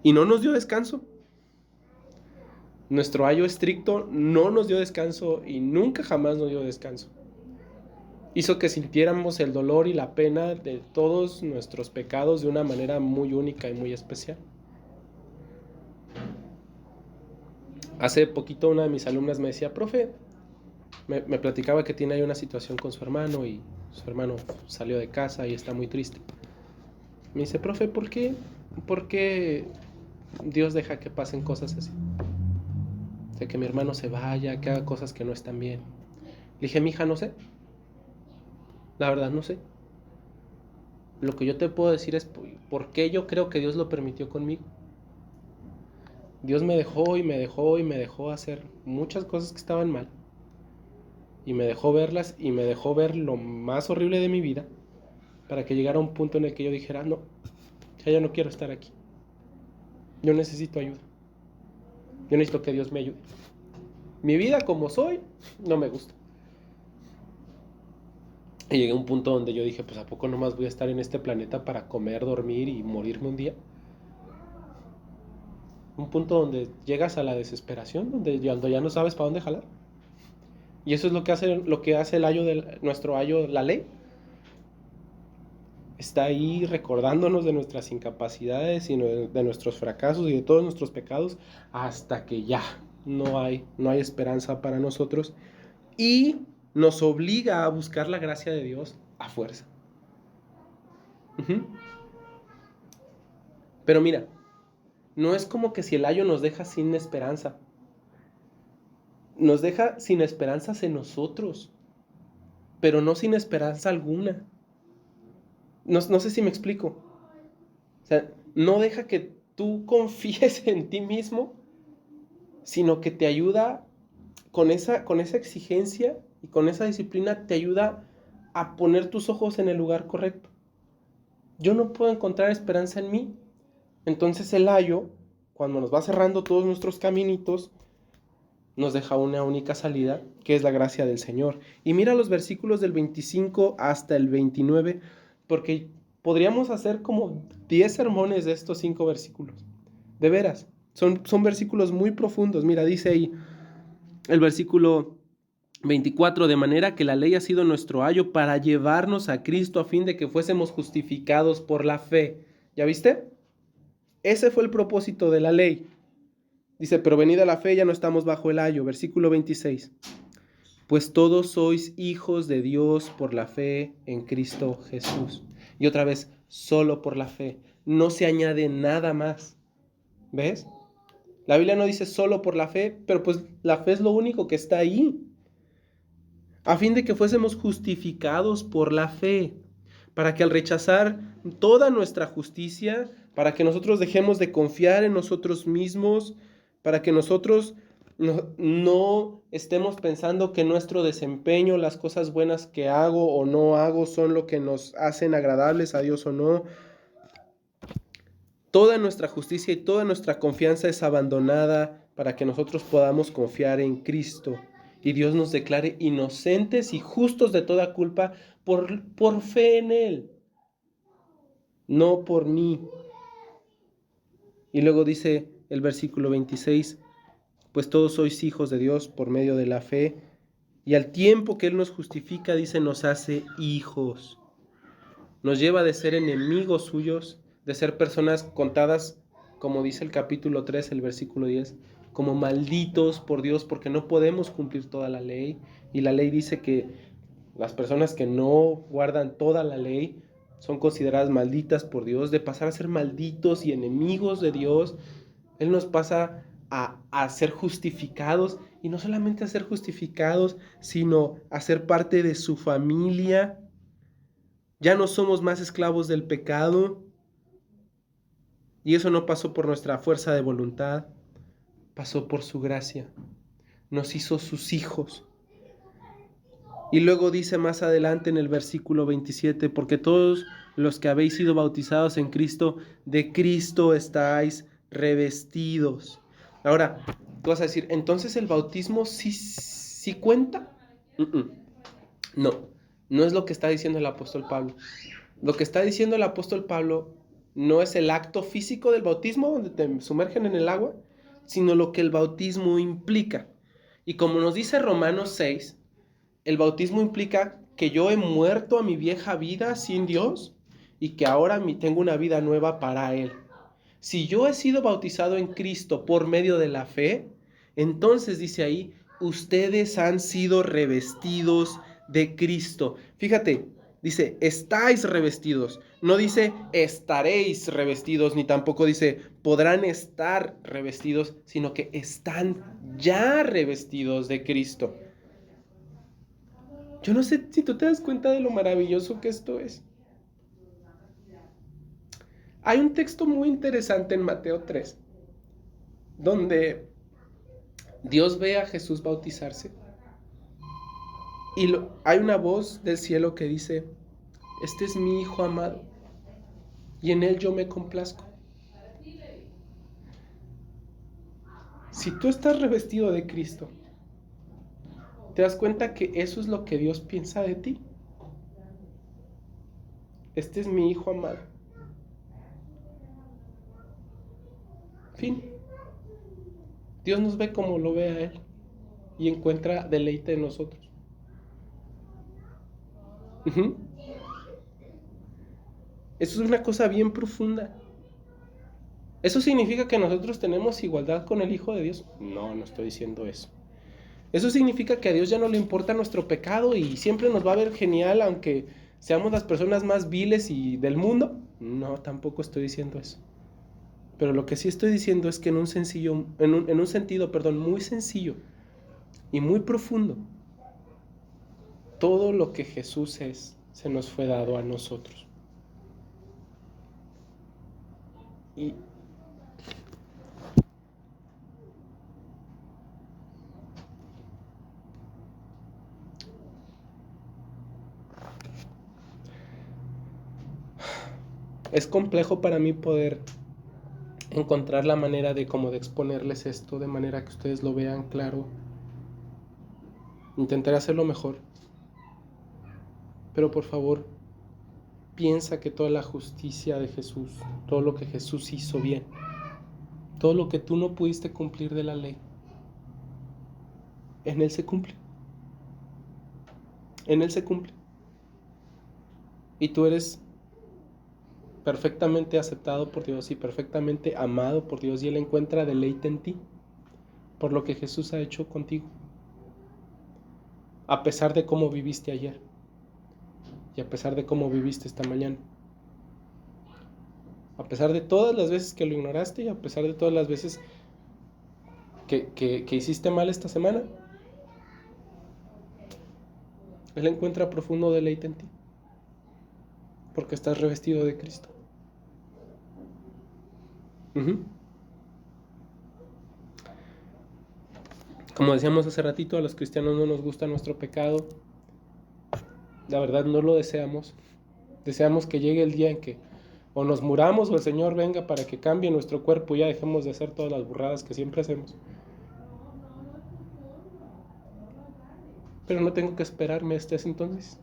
Y no nos dio descanso. Nuestro ayo estricto no nos dio descanso y nunca jamás nos dio descanso. Hizo que sintiéramos el dolor y la pena de todos nuestros pecados de una manera muy única y muy especial. Hace poquito una de mis alumnas me decía, profe, me platicaba que tiene ahí una situación con su hermano y su hermano salió de casa y está muy triste. Me dice, profe, ¿por qué Dios deja que pasen cosas así? De que mi hermano se vaya, que haga cosas que no están bien. Le dije, mija, no sé. La verdad, no sé. Lo que yo te puedo decir es por qué yo creo que Dios lo permitió conmigo. Dios me dejó y me dejó y me dejó hacer muchas cosas que estaban mal. Y me dejó verlas y me dejó ver lo más horrible de mi vida para que llegara un punto en el que yo dijera, no, ya no quiero estar aquí. Yo necesito ayuda. Yo necesito que Dios me ayude. Mi vida como soy no me gusta. Y llegué a un punto donde yo dije, pues ¿a poco nomás voy a estar en este planeta para comer, dormir y morirme un día? Un punto donde llegas a la desesperación, donde ya no sabes para dónde jalar. Y eso es lo que hace el ayo nuestro ayo, la ley. Está ahí recordándonos de nuestras incapacidades y de nuestros fracasos y de todos nuestros pecados hasta que ya no hay esperanza para nosotros y nos obliga a buscar la gracia de Dios a fuerza. Pero mira, no es como que si el ayo nos deja sin esperanza. Nos deja sin esperanzas en nosotros, pero no sin esperanza alguna. No sé si me explico. O sea, no deja que tú confíes en ti mismo, sino que te ayuda con esa exigencia y con esa disciplina, te ayuda a poner tus ojos en el lugar correcto. Yo no puedo encontrar esperanza en mí. Entonces el ayo, cuando nos va cerrando todos nuestros caminitos, nos deja una única salida, que es la gracia del Señor. Y mira los versículos del 25 hasta el 29, porque podríamos hacer como 10 sermones de estos 5 versículos. De veras, son versículos muy profundos. Mira, dice ahí el versículo 24, de manera que la ley ha sido nuestro ayo para llevarnos a Cristo a fin de que fuésemos justificados por la fe. ¿Ya viste? Ese fue el propósito de la ley. Dice, pero venida la fe ya no estamos bajo el ayo. Versículo 26. Pues todos sois hijos de Dios por la fe en Cristo Jesús. Y otra vez, solo por la fe. No se añade nada más. ¿Ves? La Biblia no dice solo por la fe, pero pues la fe es lo único que está ahí. A fin de que fuésemos justificados por la fe, para que al rechazar toda nuestra justicia, para que nosotros dejemos de confiar en nosotros mismos, para que nosotros no estemos pensando que nuestro desempeño, las cosas buenas que hago o no hago son lo que nos hacen agradables a Dios o no. Toda nuestra justicia y toda nuestra confianza es abandonada para que nosotros podamos confiar en Cristo y Dios nos declare inocentes y justos de toda culpa por fe en Él, no por mí. Y luego dice el versículo 26, pues todos sois hijos de Dios por medio de la fe, y al tiempo que Él nos justifica, dice, nos hace hijos. Nos lleva de ser enemigos suyos, de ser personas contadas, como dice el capítulo 3, el versículo 10, como malditos por Dios porque no podemos cumplir toda la ley. Y la ley dice que las personas que no guardan toda la ley son consideradas malditas por Dios. De pasar a ser malditos y enemigos de Dios, Él nos pasa a ser justificados, y no solamente a ser justificados, sino a ser parte de su familia. Ya no somos más esclavos del pecado. Y eso no pasó por nuestra fuerza de voluntad, pasó por su gracia. Nos hizo sus hijos. Y luego dice más adelante en el versículo 27, porque todos los que habéis sido bautizados en Cristo, de Cristo estáis revestidos. Ahora, tú vas a decir, ¿entonces el bautismo sí cuenta? No, no es lo que está diciendo el apóstol Pablo. Lo que está diciendo el apóstol Pablo no es el acto físico del bautismo, donde te sumergen en el agua, sino lo que el bautismo implica. Y como nos dice Romanos 6, el bautismo implica que yo he muerto a mi vieja vida sin Dios y que ahora tengo una vida nueva para Él. Si yo he sido bautizado en Cristo por medio de la fe, entonces dice ahí, ustedes han sido revestidos de Cristo. Fíjate, dice, estáis revestidos. No dice, estaréis revestidos, ni tampoco dice, podrán estar revestidos, sino que están ya revestidos de Cristo. Yo no sé si tú te das cuenta de lo maravilloso que esto es. Hay un texto muy interesante en Mateo 3, donde Dios ve a Jesús bautizarse y hay una voz del cielo que dice, este es mi Hijo amado y en Él yo me complazco. Si tú estás revestido de Cristo, ¿te das cuenta que eso es lo que Dios piensa de ti? Este es mi Hijo amado. Fin. Dios nos ve como lo ve a Él y encuentra deleite en nosotros. Eso es una cosa bien profunda. ¿Eso significa que nosotros tenemos igualdad con el Hijo de Dios? No, no estoy diciendo eso. ¿Eso significa que a Dios ya no le importa nuestro pecado y siempre nos va a ver genial aunque seamos las personas más viles y del mundo? No, tampoco estoy diciendo eso. Pero lo que sí estoy diciendo es que en un sentido, muy sencillo y muy profundo, todo lo que Jesús es, se nos fue dado a nosotros. Y es complejo para mí poder encontrar la manera de exponerles esto de manera que ustedes lo vean claro. Intentaré hacerlo mejor. Pero por favor, piensa que toda la justicia de Jesús, todo lo que Jesús hizo bien, todo lo que tú no pudiste cumplir de la ley, en Él se cumple. en Él se cumple. Y tú eres perfectamente aceptado por Dios y perfectamente amado por Dios, y Él encuentra deleite en ti por lo que Jesús ha hecho contigo, a pesar de cómo viviste ayer y a pesar de cómo viviste esta mañana, a pesar de todas las veces que lo ignoraste y a pesar de todas las veces que hiciste mal esta semana. Él encuentra profundo deleite en ti porque estás revestido de Cristo. Como decíamos hace ratito, a los cristianos no nos gusta nuestro pecado. La verdad no lo deseamos. Deseamos que llegue el día en que o nos muramos o el Señor venga para que cambie nuestro cuerpo y ya dejemos de hacer todas las burradas que siempre hacemos. Pero no tengo que esperarme hasta ese entonces,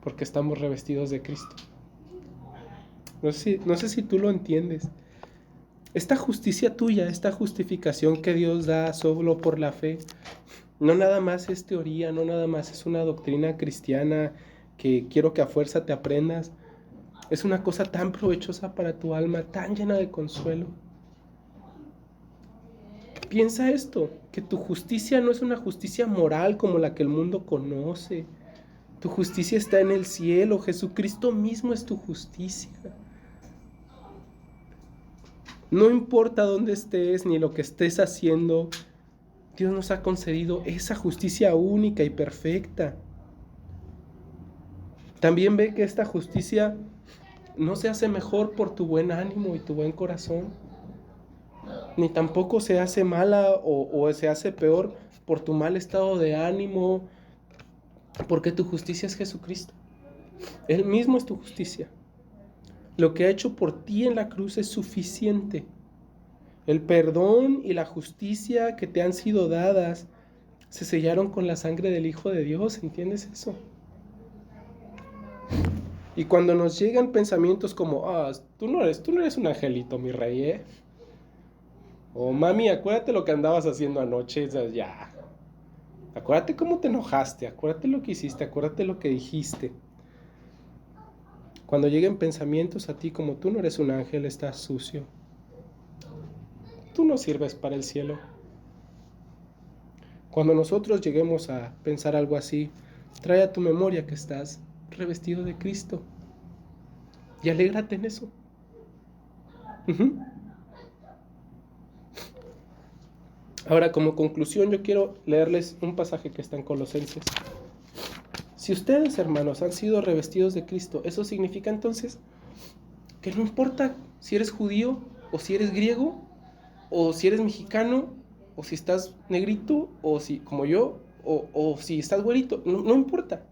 porque estamos revestidos de Cristo. No sé si tú lo entiendes. Esta justicia tuya, esta justificación que Dios da solo por la fe, no nada más es teoría, no nada más es una doctrina cristiana que quiero que a fuerza te aprendas. Es una cosa tan provechosa para tu alma, tan llena de consuelo. Piensa esto, que tu justicia no es una justicia moral como la que el mundo conoce. Tu justicia está en el cielo, Jesucristo mismo es tu justicia. No importa dónde estés ni lo que estés haciendo, Dios nos ha concedido esa justicia única y perfecta. También ve que esta justicia no se hace mejor por tu buen ánimo y tu buen corazón, ni tampoco se hace mala o se hace peor por tu mal estado de ánimo, porque tu justicia es Jesucristo. Él mismo es tu justicia. Lo que ha hecho por ti en la cruz es suficiente. El perdón y la justicia que te han sido dadas se sellaron con la sangre del Hijo de Dios, ¿entiendes eso? Y cuando nos llegan pensamientos como, tú no eres un angelito, mi rey, ¿eh? O mami, acuérdate lo que andabas haciendo anoche, o sea, ya. Acuérdate cómo te enojaste, acuérdate lo que hiciste, acuérdate lo que dijiste. Cuando lleguen pensamientos a ti como tú no eres un ángel, estás sucio. Tú no sirves para el cielo. Cuando nosotros lleguemos a pensar algo así, trae a tu memoria que estás revestido de Cristo y alégrate en eso. Ahora, como conclusión, yo quiero leerles un pasaje que está en Colosenses. Si ustedes, hermanos, han sido revestidos de Cristo, eso significa entonces que no importa si eres judío o si eres griego o si eres mexicano o si estás negrito o si como yo o si estás güerito, no importa.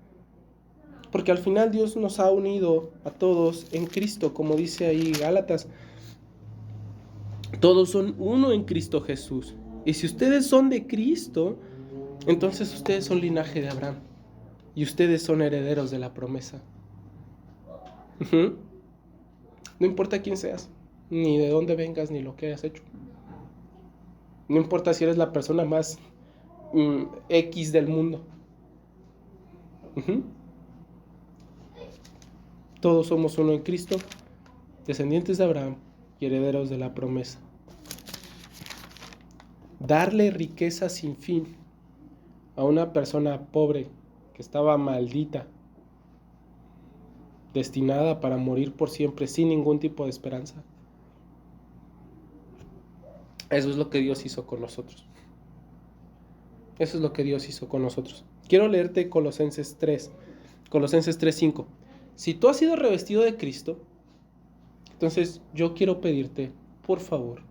Porque al final Dios nos ha unido a todos en Cristo, como dice ahí Gálatas. Todos son uno en Cristo Jesús. Y si ustedes son de Cristo, entonces ustedes son linaje de Abraham. Y ustedes son herederos de la promesa. No importa quién seas, ni de dónde vengas, ni lo que hayas hecho. No importa si eres la persona más X del mundo. Todos somos uno en Cristo, descendientes de Abraham y herederos de la promesa. Darle riqueza sin fin a una persona pobre que estaba maldita, destinada para morir por siempre sin ningún tipo de esperanza. Eso es lo que Dios hizo con nosotros. Eso es lo que Dios hizo con nosotros. Quiero leerte Colosenses 3:5. Si tú has sido revestido de Cristo, entonces yo quiero pedirte, por favor,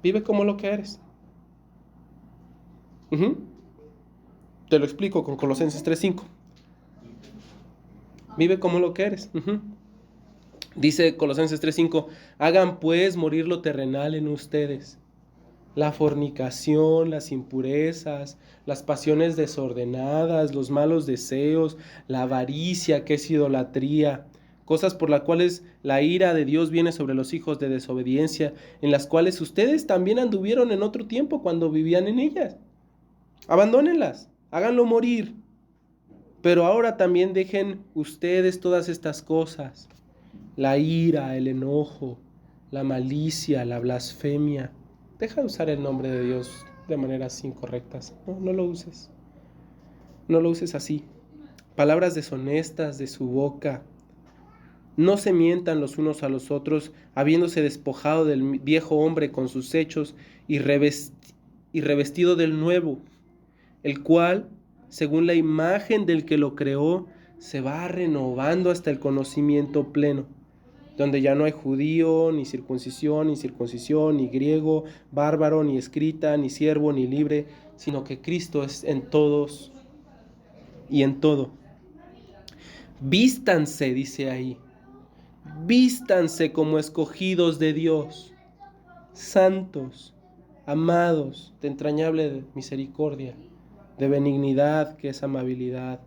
vive como lo que eres. Te lo explico con Colosenses 3:5. Vive como lo que eres. Dice Colosenses 3:5, hagan pues morir lo terrenal en ustedes. La fornicación, las impurezas, las pasiones desordenadas, los malos deseos, la avaricia, que es idolatría, cosas por las cuales la ira de Dios viene sobre los hijos de desobediencia, en las cuales ustedes también anduvieron en otro tiempo cuando vivían en ellas. Abandónenlas, háganlo morir. Pero ahora también dejen ustedes todas estas cosas: la ira, el enojo, la malicia, la blasfemia. Deja de usar el nombre de Dios de maneras incorrectas. No lo uses. No lo uses así. Palabras deshonestas de su boca. No se mientan los unos a los otros, habiéndose despojado del viejo hombre con sus hechos y revestido del nuevo, el cual, según la imagen del que lo creó, se va renovando hasta el conocimiento pleno, donde ya no hay judío, ni circuncisión, ni griego, bárbaro, ni escrita, ni siervo, ni libre, sino que Cristo es en todos y en todo. Vístanse, dice ahí, vístanse como escogidos de Dios, santos, amados, de entrañable misericordia, de benignidad, que es amabilidad.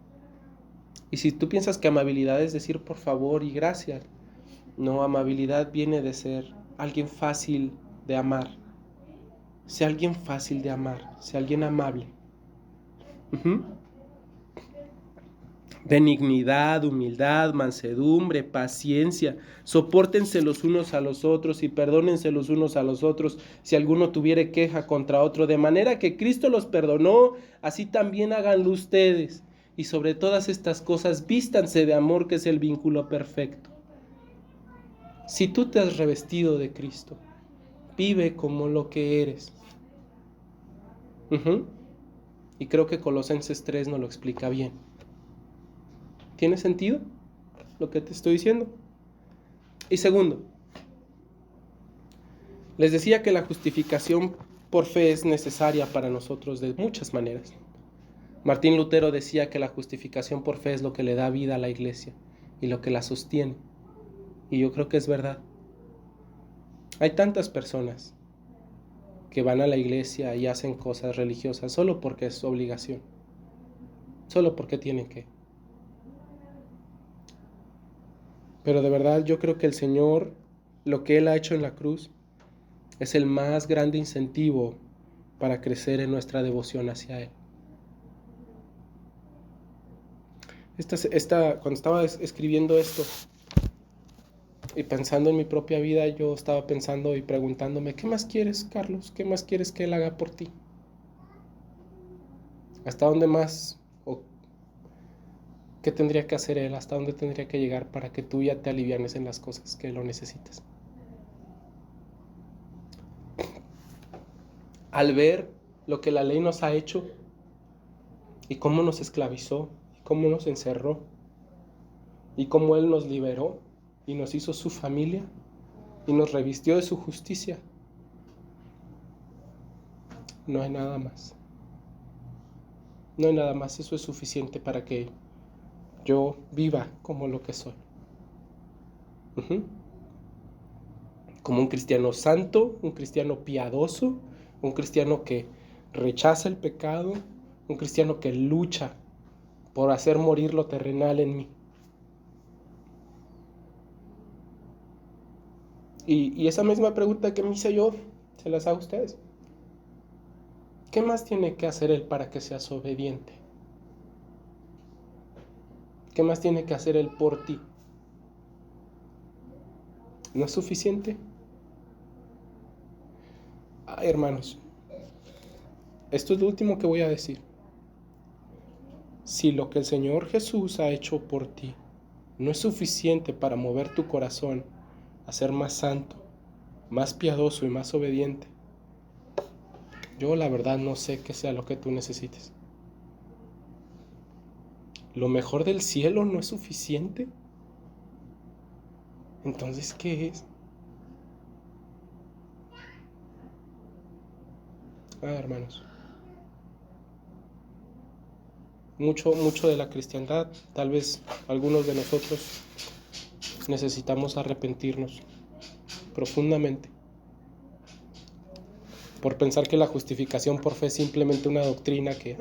Y si tú piensas que amabilidad es decir por favor y gracias, no, amabilidad viene de ser alguien fácil de amar. Sea alguien fácil de amar, sea alguien amable. Benignidad, humildad, mansedumbre, paciencia. Sopórtense los unos a los otros y perdónense los unos a los otros si alguno tuviere queja contra otro, de manera que Cristo los perdonó, así también háganlo ustedes. Y sobre todas estas cosas vístanse de amor, que es el vínculo perfecto. Si tú te has revestido de Cristo, vive como lo que eres. Y creo que Colosenses 3 nos lo explica bien. ¿Tiene sentido lo que te estoy diciendo? Y segundo, les decía que la justificación por fe es necesaria para nosotros de muchas maneras. Martín Lutero decía que la justificación por fe es lo que le da vida a la iglesia y lo que la sostiene. Y yo creo que es verdad. Hay tantas personas que van a la iglesia y hacen cosas religiosas solo porque es su obligación, solo porque tienen que. Pero de verdad yo creo que el Señor, lo que Él ha hecho en la cruz, es el más grande incentivo para crecer en nuestra devoción hacia Él. Cuando estaba escribiendo esto y pensando en mi propia vida, yo estaba pensando y preguntándome: ¿qué más quieres, Carlos? ¿Qué más quieres que Él haga por ti? ¿Hasta dónde más? ¿Qué tendría que hacer Él? ¿Hasta dónde tendría que llegar para que tú ya te alivianes en las cosas que lo necesitas? Al ver lo que la ley nos ha hecho y cómo nos esclavizó, y cómo nos encerró, y cómo Él nos liberó y nos hizo su familia y nos revistió de su justicia, no hay nada más. No hay nada más. Eso es suficiente para que yo viva como lo que soy. Como un cristiano santo, un cristiano piadoso, un cristiano que rechaza el pecado, un cristiano que lucha por hacer morir lo terrenal en mí. Y esa misma pregunta que me hice yo, se las hago a ustedes. ¿Qué más tiene que hacer Él para que seas obediente? ¿Qué más tiene que hacer Él por ti? ¿No es suficiente? Ay, hermanos, esto es lo último que voy a decir. Si lo que el Señor Jesús ha hecho por ti no es suficiente para mover tu corazón a ser más santo, más piadoso y más obediente, yo la verdad no sé qué sea lo que tú necesites. ¿Lo mejor del cielo no es suficiente? Entonces, ¿qué es? Hermanos, mucho de la cristiandad, tal vez algunos de nosotros necesitamos arrepentirnos profundamente por pensar que la justificación por fe es simplemente una doctrina que...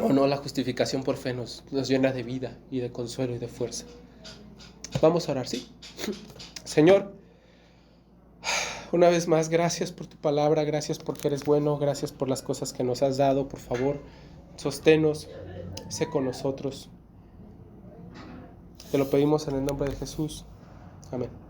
O no, la justificación por fe nos llena de vida y de consuelo y de fuerza. Vamos a orar, ¿sí? Señor, Una vez más, gracias por tu palabra, gracias porque eres bueno, gracias por las cosas que nos has dado. Por favor, sosténos, sé con nosotros. Te lo pedimos en el nombre de Jesús. Amén.